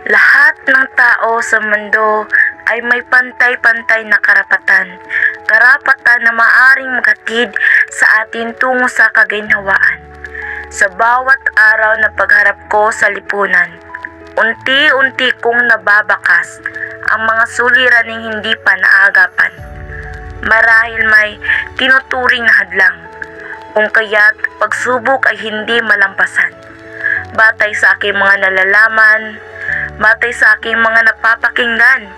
Lahat ng tao sa mundo ay may pantay-pantay na karapatan. Karapatan na maaring maghatid sa atin tungo sa kaginhawaan. Sa bawat araw na pagharap ko sa lipunan, unti-unti kong nababakas ang mga suliraning hindi pa naagapan. Marahil may tinuturing na hadlang, kung kaya't pagsubok ay hindi malampasan. Batay sa aking mga nalalaman, batay sa aking mga napapakinggan,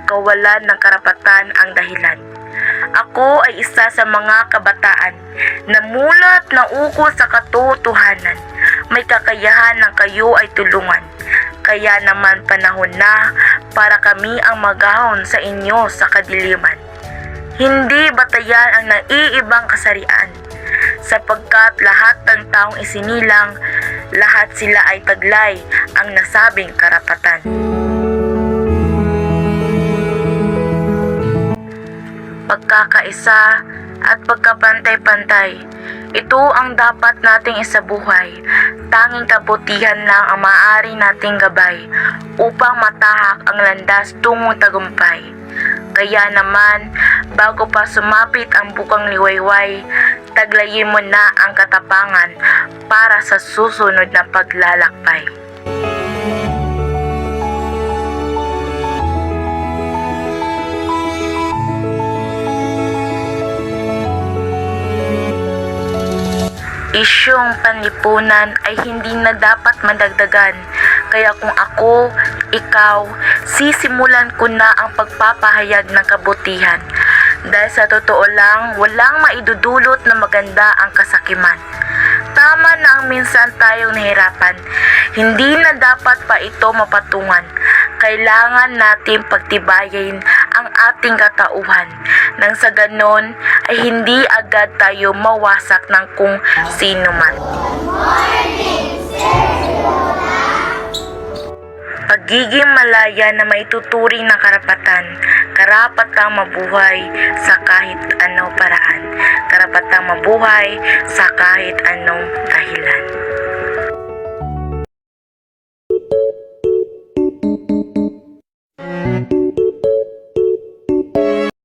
kawalan ng karapatan ang dahilan. Ako ay isa sa mga kabataan na mulat na ukol sa katotohanan. May kakayahan ng kayo ay tulungan. Kaya naman panahon na para kami ang magahon sa inyo sa kadiliman. Hindi batayan ang naiibang kasarian, sapagkat lahat ng taong isinilang, lahat sila ay taglay ang nasabing karapatan. Pagkakaisa at pagkapantay-pantay, ito ang dapat nating isabuhay. Tanging kabutihan lang ang maaari nating gabay upang matahak ang landas tungong tagumpay. Kaya naman, bago pa sumapit ang bukang liwayway, taglayin mo na ang katapangan para sa susunod na paglalakbay. Isyong panlipunan ay hindi na dapat madagdagan. Kaya kung ako, ikaw, sisimulan ko na ang pagpapahayag ng kabutihan. Dahil sa totoo lang, walang maidudulot na maganda ang kasakiman. Tama na ang minsan tayong nahirapan. Hindi na dapat pa ito mapatungan. Kailangan natin pagtibayin ang ating katauhan. Nang sa ganon ay hindi agad tayo mawasak ng kung sino man. Pagiging malaya na maituturing na karapatan, karapatang mabuhay sa kahit anong paraan, karapatang mabuhay sa kahit anong dahilan.